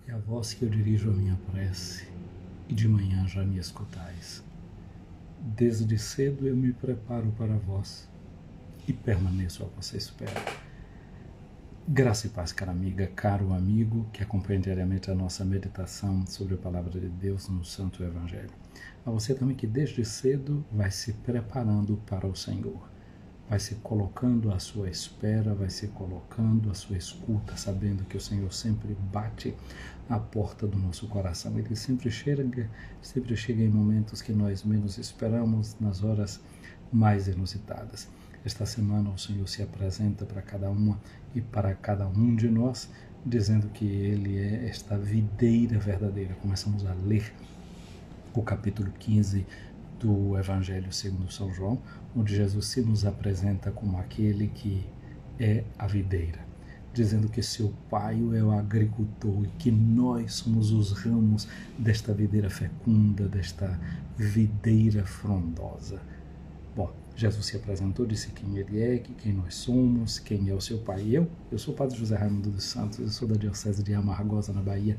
É a vós que eu dirijo a minha prece, e de manhã já me escutais. Desde cedo eu me preparo para vós, e permaneço a vossa espera. Graça e paz, cara amiga, caro amigo, que acompanha diariamente a nossa meditação sobre a Palavra de Deus no Santo Evangelho. A você também que desde cedo vai se preparando para o Senhor. Vai se colocando à sua espera, vai se colocando à sua escuta, sabendo que o Senhor sempre bate à porta do nosso coração. Ele sempre chega em momentos que nós menos esperamos, nas horas mais inusitadas. Esta semana o Senhor se apresenta para cada uma e para cada um de nós, dizendo que Ele é esta videira verdadeira. Começamos a ler o capítulo 15 do Evangelho segundo São João, onde Jesus se nos apresenta como aquele que é a videira, dizendo que seu pai é o agricultor e que nós somos os ramos desta videira fecunda, desta videira frondosa. Bom, Jesus se apresentou, disse quem ele é, quem nós somos, quem é o seu pai. Eu sou o Padre José Raimundo dos Santos, eu sou da Diocese de Amargosa, na Bahia,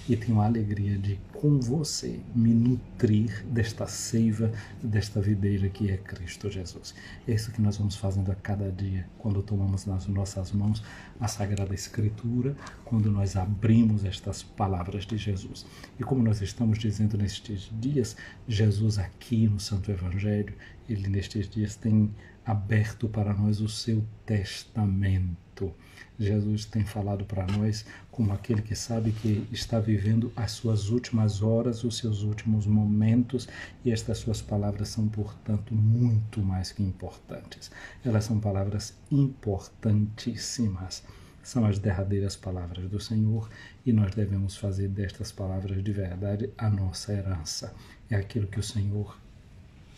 e tenho a alegria de, com você, me nutrir desta seiva, desta videira que é Cristo Jesus. É isso que nós vamos fazendo a cada dia, quando tomamos nas nossas mãos a Sagrada Escritura, quando nós abrimos estas palavras de Jesus. E como nós estamos dizendo nestes dias, Jesus aqui no Santo Evangelho, ele nestes dias tem aberto para nós o seu testamento. Jesus tem falado para nós como aquele que sabe que está vivendo as suas últimas horas, os seus últimos momentos, e estas suas palavras são, portanto, muito mais que importantes. Elas são palavras importantíssimas. São as derradeiras palavras do Senhor e nós devemos fazer destas palavras de verdade a nossa herança. É aquilo que o Senhor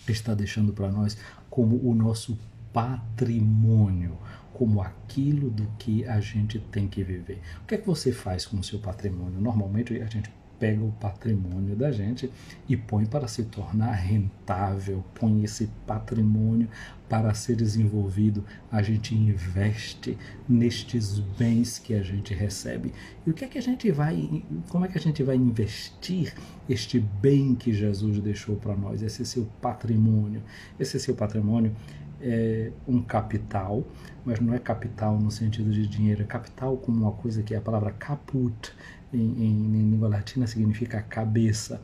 está deixando para nós como o nosso patrimônio, como aquilo do que a gente tem que viver. O que é que você faz com o seu patrimônio? Normalmente a gente pega o patrimônio da gente e põe para se tornar rentável, põe esse patrimônio para ser desenvolvido, a gente investe nestes bens que a gente recebe. E o que é que a gente vai, como é que a gente vai investir este bem que Jesus deixou para nós, esse seu patrimônio? Esse seu patrimônio é um capital, mas não é capital no sentido de dinheiro, é capital como uma coisa que é a palavra caput, em língua latina significa cabeça,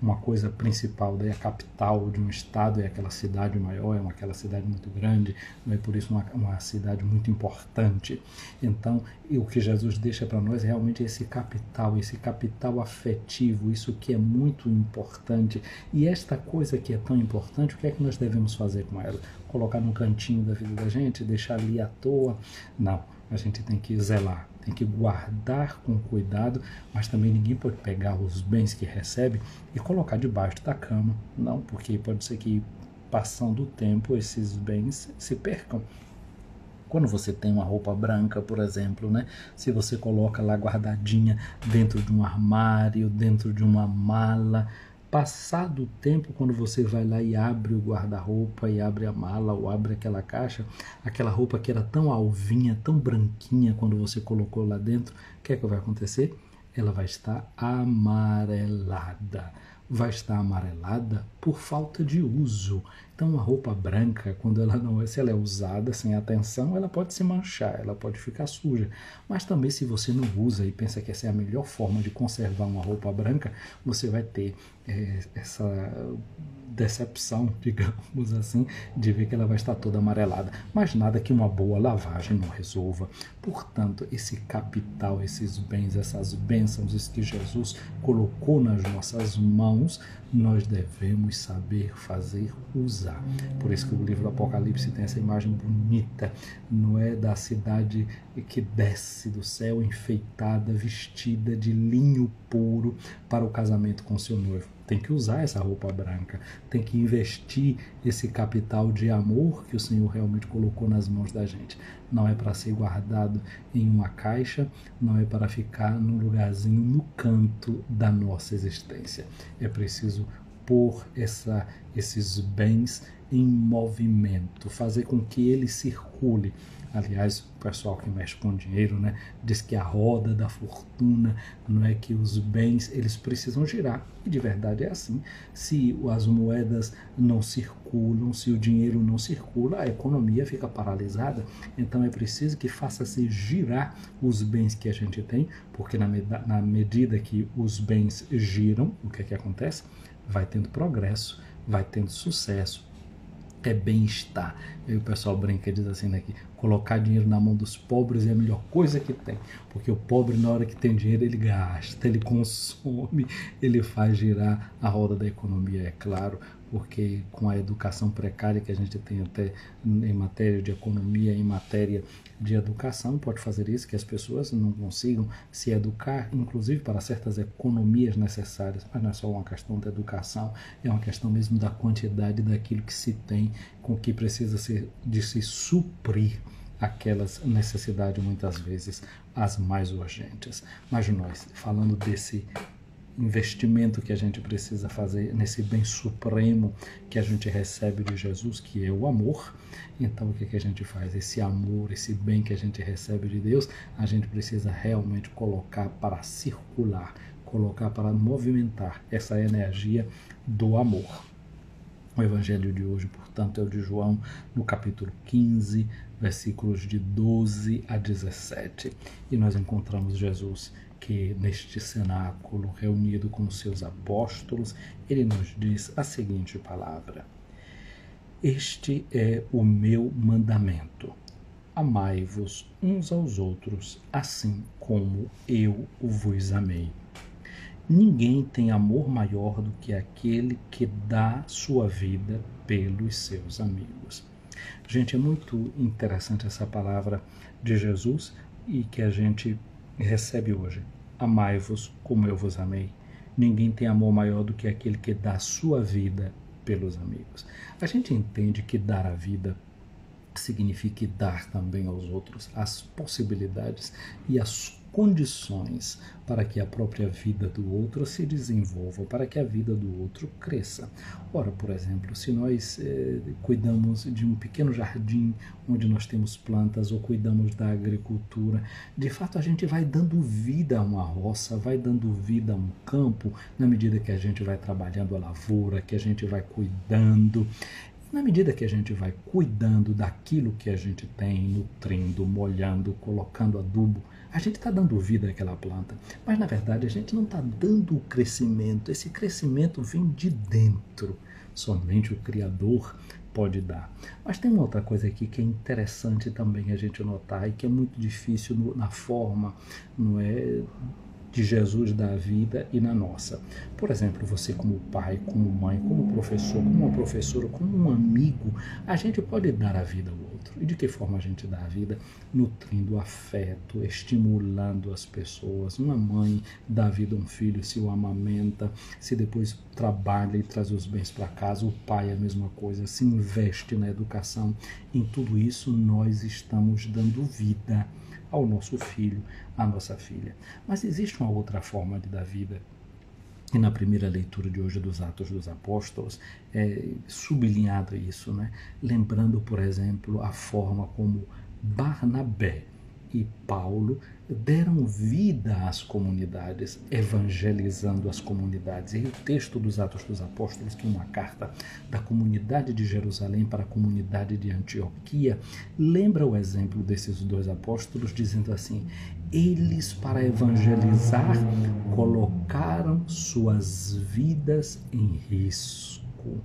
uma coisa principal. Daí a capital de um estado é aquela cidade maior, é aquela cidade muito grande, não é por isso uma cidade muito importante. Então, o que Jesus deixa para nós é realmente esse capital afetivo, isso que é muito importante. E esta coisa que é tão importante, o que é que nós devemos fazer com ela? Colocar num cantinho da vida da gente, deixar ali à toa? Não, a gente tem que zelar, tem que guardar com cuidado, mas também ninguém pode pegar os bens que recebe e colocar debaixo da cama, não, porque pode ser que passando o tempo esses bens se percam. Quando você tem uma roupa branca, por exemplo, né? Se você coloca lá guardadinha dentro de um armário, dentro de uma mala, passado o tempo, quando você vai lá e abre o guarda-roupa e abre a mala ou abre aquela caixa, aquela roupa que era tão alvinha, tão branquinha quando você colocou lá dentro, o que é que vai acontecer? Ela vai estar amarelada. Vai estar amarelada por falta de uso. Então, uma roupa branca, quando se ela é usada sem atenção, ela pode se manchar, ela pode ficar suja. Mas também, se você não usa e pensa que essa é a melhor forma de conservar uma roupa branca, você vai ter essa decepção, digamos assim, de ver que ela vai estar toda amarelada. Mas nada que uma boa lavagem não resolva. Portanto, esse capital, esses bens, essas bênçãos, isso que Jesus colocou nas nossas mãos, nós devemos saber fazer usar. Por isso que o livro do Apocalipse tem essa imagem bonita, não é, da cidade que desce do céu enfeitada, vestida de linho puro para o casamento com seu noivo. Tem que usar essa roupa branca, tem que investir esse capital de amor que o Senhor realmente colocou nas mãos da gente. Não é para ser guardado em uma caixa, não é para ficar num lugarzinho no canto da nossa existência. É preciso pôr esses bens em movimento, fazer com que ele circule. Aliás, o pessoal que mexe com dinheiro, né, diz que a roda da fortuna, não é, que os bens eles precisam girar. E de verdade é assim. Se as moedas não circulam, se o dinheiro não circula, a economia fica paralisada. Então é preciso que faça-se girar os bens que a gente tem, porque na medida que os bens giram, o que é que acontece? Vai tendo progresso, vai tendo sucesso, é bem-estar. Aí o pessoal brinca e diz assim, né, que colocar dinheiro na mão dos pobres é a melhor coisa que tem, porque o pobre, na hora que tem dinheiro, ele gasta, ele consome, ele faz girar a roda da economia, é claro, porque com a educação precária que a gente tem até em matéria de economia, em matéria de educação, pode fazer isso, que as pessoas não consigam se educar, inclusive para certas economias necessárias, mas não é só uma questão da educação, é uma questão mesmo da quantidade daquilo que se tem, com que precisa de se suprir aquelas necessidades, muitas vezes as mais urgentes. Mas nós, falando desse investimento que a gente precisa fazer nesse bem supremo que a gente recebe de Jesus, que é o amor, então o que a gente faz? Esse amor, esse bem que a gente recebe de Deus, a gente precisa realmente colocar para circular, colocar para movimentar essa energia do amor. O evangelho de hoje, portanto, é o de João, no capítulo 15, versículos de 12 a 17. E nós encontramos Jesus que, neste cenáculo, reunido com os seus apóstolos, ele nos diz a seguinte palavra: Este é o meu mandamento. Amai-vos uns aos outros, assim como eu vos amei. Ninguém tem amor maior do que aquele que dá sua vida pelos seus amigos. Gente, é muito interessante essa palavra de Jesus e que a gente recebe hoje. Amai-vos como eu vos amei. Ninguém tem amor maior do que aquele que dá sua vida pelos amigos. A gente entende que dar a vida significa dar também aos outros as possibilidades e as condições para que a própria vida do outro se desenvolva, para que a vida do outro cresça. Ora, por exemplo, se nós cuidamos de um pequeno jardim onde nós temos plantas ou cuidamos da agricultura, de fato a gente vai dando vida a uma roça, vai dando vida a um campo, na medida que a gente vai trabalhando a lavoura, que a gente vai cuidando. Na medida que a gente vai cuidando daquilo que a gente tem, nutrindo, molhando, colocando adubo, a gente está dando vida àquela planta. Mas, na verdade, a gente não está dando o crescimento. Esse crescimento vem de dentro. Somente o Criador pode dar. Mas tem uma outra coisa aqui que é interessante também a gente notar e que é muito difícil na forma, não é, de Jesus da vida e na nossa. Por exemplo, você como pai, como mãe, como professor, como uma professora, como um amigo, a gente pode dar a vida ao outro. E de que forma a gente dá a vida? Nutrindo afeto, estimulando as pessoas. Uma mãe dá vida a um filho, se o amamenta, se depois trabalha e traz os bens para casa. O pai é a mesma coisa, se investe na educação. Em tudo isso nós estamos dando vida ao nosso filho, à nossa filha. Mas existe uma outra forma de dar vida. E na primeira leitura de hoje dos Atos dos Apóstolos, é sublinhado isso, né? Lembrando, por exemplo, a forma como Barnabé e Paulo deram vida às comunidades, evangelizando as comunidades. E o texto dos Atos dos Apóstolos, que é uma carta da comunidade de Jerusalém para a comunidade de Antioquia, lembra o exemplo desses dois apóstolos, dizendo assim: eles, para evangelizar, colocaram suas vidas em risco.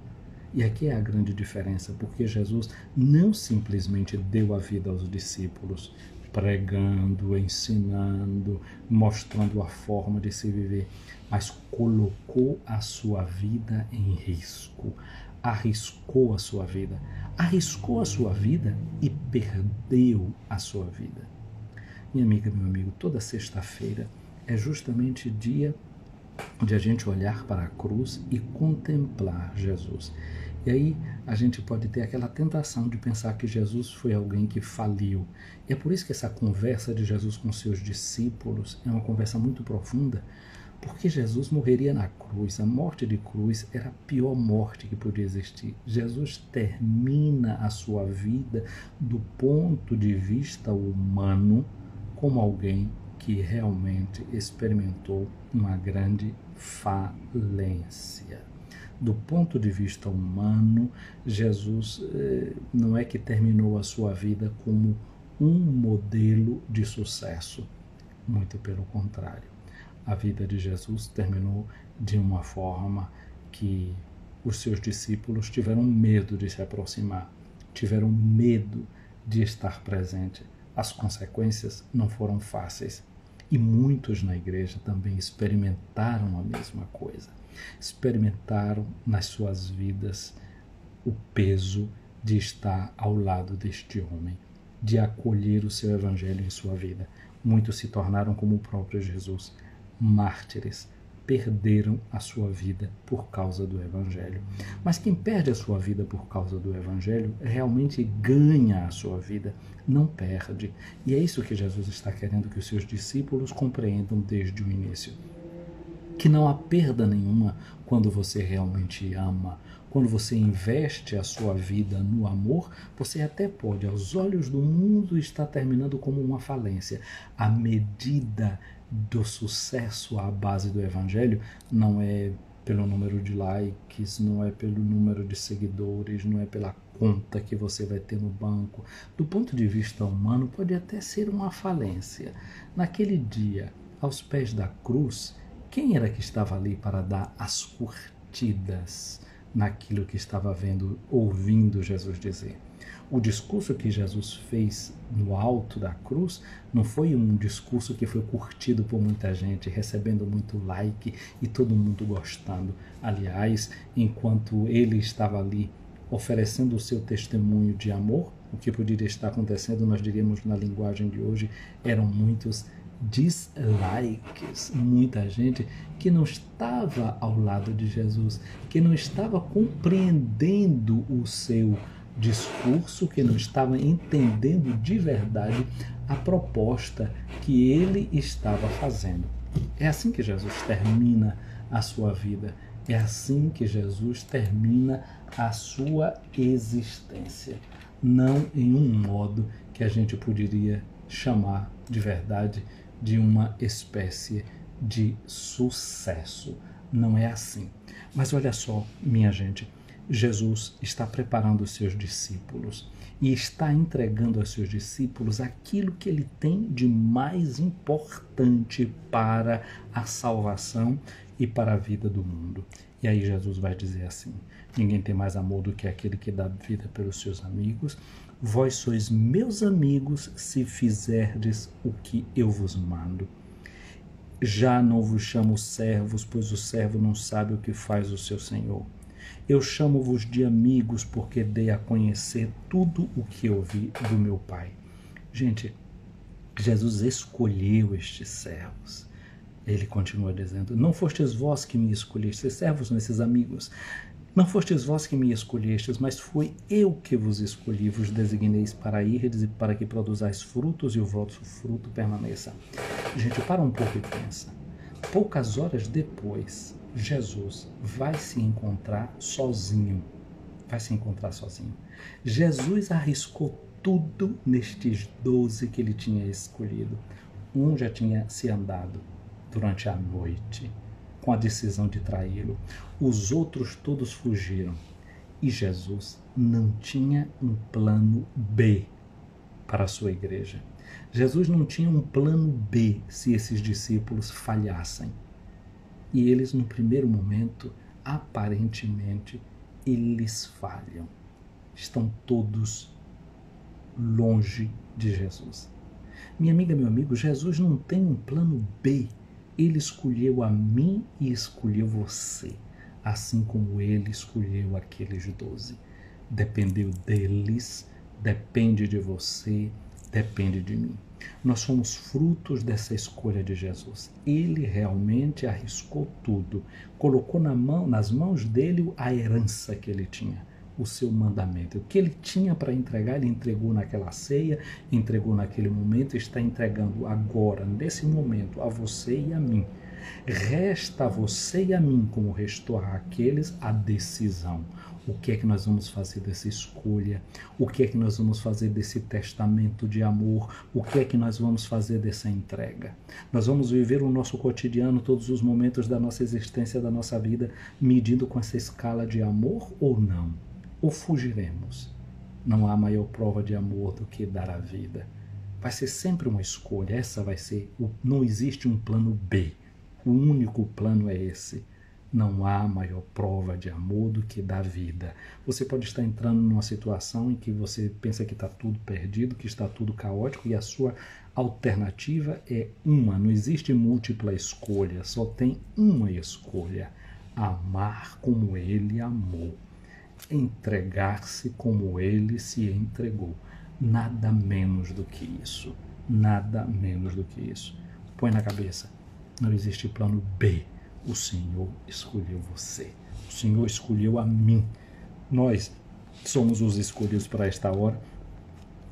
E aqui é a grande diferença, porque Jesus não simplesmente deu a vida aos discípulos, pregando, ensinando, mostrando a forma de se viver, mas colocou a sua vida em risco, arriscou a sua vida e perdeu a sua vida. Minha amiga, meu amigo, toda sexta-feira é justamente dia de a gente olhar para a cruz e contemplar Jesus. E aí a gente pode ter aquela tentação de pensar que Jesus foi alguém que faliu. E é por isso que essa conversa de Jesus com seus discípulos é uma conversa muito profunda, Porque Jesus morreria na cruz. A morte de cruz era a pior morte que podia existir. Jesus termina a sua vida do ponto de vista humano como alguém que realmente experimentou uma grande falência. Do ponto de vista humano, Jesus não é que terminou a sua vida como um modelo de sucesso. Muito pelo contrário. A vida de Jesus terminou de uma forma que os seus discípulos tiveram medo de se aproximar, tiveram medo de estar presente. As consequências não foram fáceis. E muitos na igreja também experimentaram a mesma coisa. Experimentaram nas suas vidas o peso de estar ao lado deste homem, de acolher o seu evangelho em sua vida. Muitos se tornaram como o próprio Jesus, mártires, perderam a sua vida por causa do evangelho. Mas quem perde a sua vida por causa do evangelho realmente ganha a sua vida, não perde. E é isso que Jesus está querendo que os seus discípulos compreendam desde o início. Que não há perda nenhuma quando você realmente ama. Quando você investe a sua vida no amor, você até pode, aos olhos do mundo, estar terminando como uma falência. A medida do sucesso à base do evangelho não é pelo número de likes, não é pelo número de seguidores, não é pela conta que você vai ter no banco. Do ponto de vista humano, pode até ser uma falência. Naquele dia, aos pés da cruz, quem era que estava ali para dar as curtidas naquilo que estava vendo, ouvindo Jesus dizer? O discurso que Jesus fez no alto da cruz não foi um discurso que foi curtido por muita gente, recebendo muito like e todo mundo gostando. Aliás, enquanto ele estava ali oferecendo o seu testemunho de amor, o que poderia estar acontecendo, nós diríamos na linguagem de hoje, eram muitos dislikes, muita gente que não estava ao lado de Jesus, que não estava compreendendo o seu discurso, que não estava entendendo de verdade a proposta que ele estava fazendo. É assim que Jesus termina a sua vida, é assim que Jesus termina a sua existência, não em um modo que a gente poderia chamar de verdade de uma espécie de sucesso. Não é assim. Mas olha só, minha gente, Jesus está preparando os seus discípulos e está entregando aos seus discípulos aquilo que ele tem de mais importante para a salvação e para a vida do mundo. E aí Jesus vai dizer assim: ninguém tem mais amor do que aquele que dá vida pelos seus amigos. Vós sois meus amigos se fizerdes o que eu vos mando. Já não vos chamo servos, pois o servo não sabe o que faz o seu senhor. Eu chamo-vos de amigos, porque dei a conhecer tudo o que ouvi do meu Pai. Gente, Jesus escolheu estes servos. Ele continua dizendo: não fostes vós que me escolhestes, servos, esses amigos. Não fostes vós que me escolhestes, mas foi eu que vos escolhi, vos designeis para irdes e para que produzais frutos e o vosso fruto permaneça. Gente, para um pouco e pensa. Poucas horas depois, Jesus vai se encontrar sozinho. Jesus arriscou tudo nestes 12 que ele tinha escolhido. Um já tinha se andado durante a noite, com a decisão de traí-lo. Os outros todos fugiram. E Jesus não tinha um plano B para a sua igreja. Jesus não tinha um plano B se esses discípulos falhassem. E eles, no primeiro momento, aparentemente, eles falham. Estão todos longe de Jesus. Minha amiga, meu amigo, Jesus não tem um plano B. Ele escolheu a mim e escolheu você, assim como ele escolheu aqueles 12. Dependeu deles, depende de você, depende de mim. Nós somos frutos dessa escolha de Jesus. Ele realmente arriscou tudo, colocou nas mãos dele a herança que ele tinha, o seu mandamento. O que ele tinha para entregar, ele entregou naquela ceia, entregou naquele momento, está entregando agora, nesse momento, a você e a mim. Resta a você e a mim, como restou àqueles, a decisão. O que é que nós vamos fazer dessa escolha? O que é que nós vamos fazer desse testamento de amor? O que é que nós vamos fazer dessa entrega? Nós vamos viver o nosso cotidiano, todos os momentos da nossa existência, da nossa vida, medindo com essa escala de amor ou não? Ou fugiremos? Não há maior prova de amor do que dar a vida. Vai ser sempre uma escolha, essa vai ser, não existe um plano B. O único plano é esse. Não há maior prova de amor do que dar vida. Você pode estar entrando numa situação em que você pensa que está tudo perdido, que está tudo caótico, e a sua alternativa é uma. Não existe múltipla escolha, só tem uma escolha. Amar como ele amou. Entregar-se como ele se entregou. Nada menos do que isso. Nada menos do que isso. Põe na cabeça. Não existe plano B. O Senhor escolheu você. O Senhor escolheu a mim. Nós somos os escolhidos para esta hora,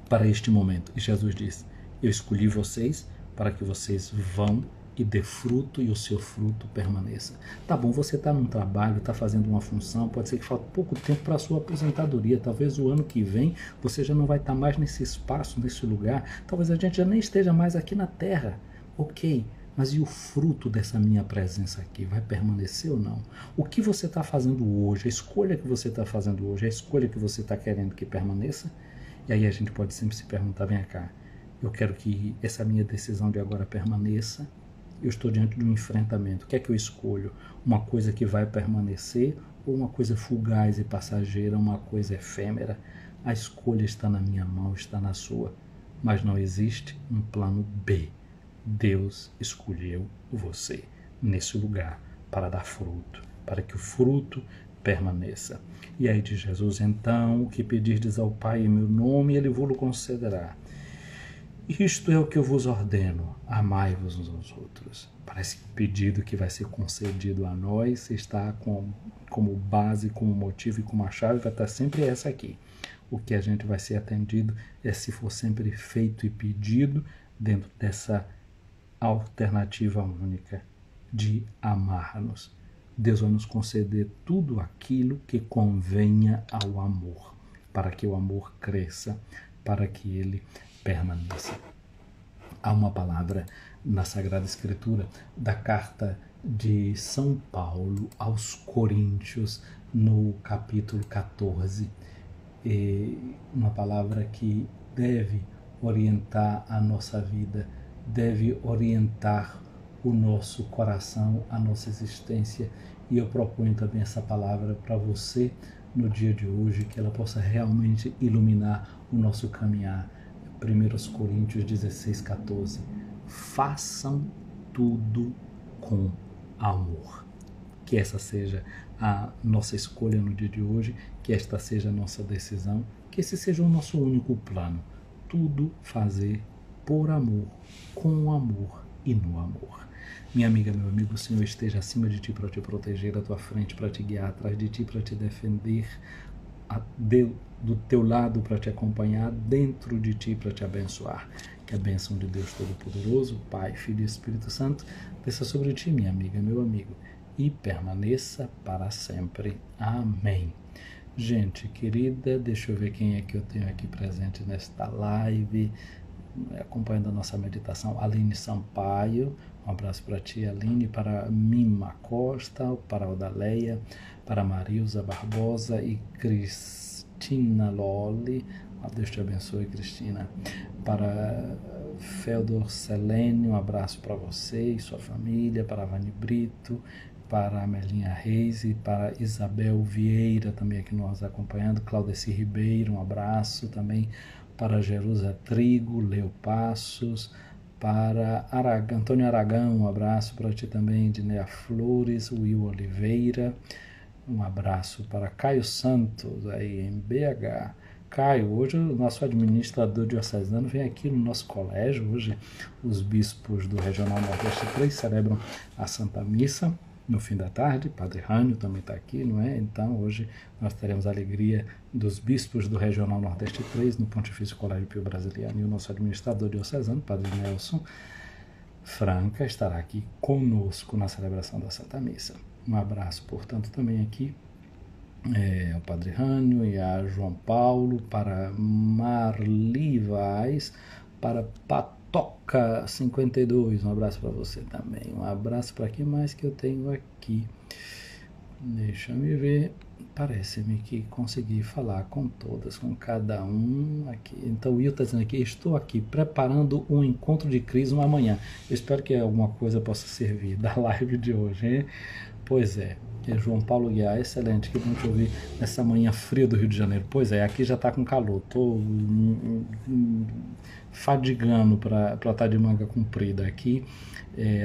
para este momento. E Jesus disse: eu escolhi vocês para que vocês vão e dê fruto e o seu fruto permaneça. Tá bom, você está num trabalho, está fazendo uma função, pode ser que falte pouco tempo para a sua aposentadoria. Talvez o ano que vem você já não vai estar mais nesse espaço, nesse lugar. Talvez a gente já nem esteja mais aqui na terra. Ok. Mas e o fruto dessa minha presença aqui? Vai permanecer ou não? O que você está fazendo hoje, a escolha que você está fazendo hoje, a escolha que você está querendo que permaneça? E aí a gente pode sempre se perguntar, vem cá, eu quero que essa minha decisão de agora permaneça. Eu estou diante de um enfrentamento. O que é que eu escolho? Uma coisa que vai permanecer ou uma coisa fugaz e passageira, uma coisa efêmera? A escolha está na minha mão, está na sua. Mas não existe um plano B. Deus escolheu você nesse lugar para dar fruto, para que o fruto permaneça. E aí diz Jesus: então, o que pedirdes ao Pai em meu nome, Ele vos concederá. Isto é o que eu vos ordeno, amai-vos uns aos outros. Parece que o pedido que vai ser concedido a nós está como base, como motivo e como a chave vai estar sempre essa aqui. O que a gente vai ser atendido é se for sempre feito e pedido dentro dessa alternativa única de amar-nos. Deus vai nos conceder tudo aquilo que convenha ao amor, para que o amor cresça, para que ele permaneça. Há uma palavra na Sagrada Escritura da carta de São Paulo aos Coríntios, no capítulo 14, uma palavra que deve orientar a nossa vida, deve orientar o nosso coração, a nossa existência, e eu proponho também essa palavra para você no dia de hoje, que ela possa realmente iluminar o nosso caminhar. 1 Coríntios 16:14. Façam tudo com amor. Que essa seja a nossa escolha no dia de hoje, que esta seja a nossa decisão, que esse seja o nosso único plano. Tudo fazer por amor, com amor e no amor. Minha amiga, meu amigo, o Senhor esteja acima de ti para te proteger, à tua frente para te guiar, atrás de ti para te defender, do teu lado para te acompanhar, dentro de ti para te abençoar. Que a bênção de Deus Todo-Poderoso, Pai, Filho e Espírito Santo, desça sobre ti, minha amiga, meu amigo, e permaneça para sempre. Amém. Gente querida, deixa eu ver quem é que eu tenho aqui presente nesta live, acompanhando a nossa meditação. Aline Sampaio, um abraço para ti, Aline, para Mima Costa, para Odaleia, para Marilza Barbosa e Cristina Loli. Deus te abençoe, Cristina. Para Feodor Selene, um abraço para você e sua família. Para Vani Brito, para Amelinha Reis e para Isabel Vieira, também aqui nos acompanhando. Claudeci Ribeiro, um abraço também. Para Jerusa Trigo, Leo Passos, para Antônio Aragão, um abraço para ti também, Dinea Flores, Will Oliveira, um abraço para Caio Santos, aí em BH. Caio, hoje o nosso administrador diocesano vem aqui no nosso colégio. Hoje os bispos do Regional Nordeste 3 celebram a Santa Missa no fim da tarde. Padre Rânio também está aqui, não é? Então hoje nós teremos a alegria dos bispos do Regional Nordeste 3 no Pontifício Colégio Pio Brasiliano, e o nosso administrador diocesano, Padre Nelson, Franca estará aqui conosco na celebração da Santa Missa. Um abraço, portanto, também aqui ao Padre Rânio e a João Paulo, para Marli Vaz, para Patoca 52, um abraço para você também. Um abraço para quem mais que eu tenho aqui. Deixa eu ver. Parece-me que consegui falar com todas, com cada um aqui. Então o Will está dizendo aqui: estou aqui preparando um encontro de crisma amanhã. Eu espero que alguma coisa possa servir da live de hoje, hein? Pois é. João Paulo Guiar, excelente, que bom te ouvir nessa manhã fria do Rio de Janeiro. Pois é, aqui já está com calor, estou fadigando para estar de manga comprida aqui.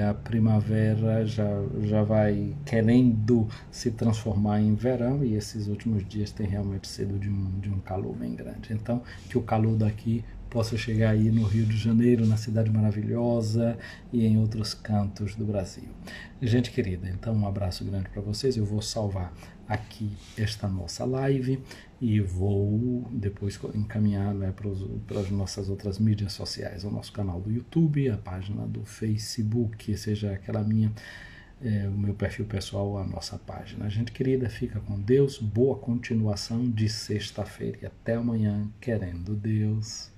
A primavera já vai querendo se transformar em verão, e esses últimos dias tem realmente sido de um calor bem grande. Então, que o calor daqui possa chegar aí no Rio de Janeiro, na cidade maravilhosa e em outros cantos do Brasil. Gente querida, então um abraço grande para vocês. Eu vou salvar aqui esta nossa live e vou depois encaminhar, né, para as nossas outras mídias sociais, o nosso canal do YouTube, a página do Facebook, seja aquela o meu perfil pessoal, a nossa página. Gente querida, fica com Deus, boa continuação de sexta-feira e até amanhã, querendo Deus.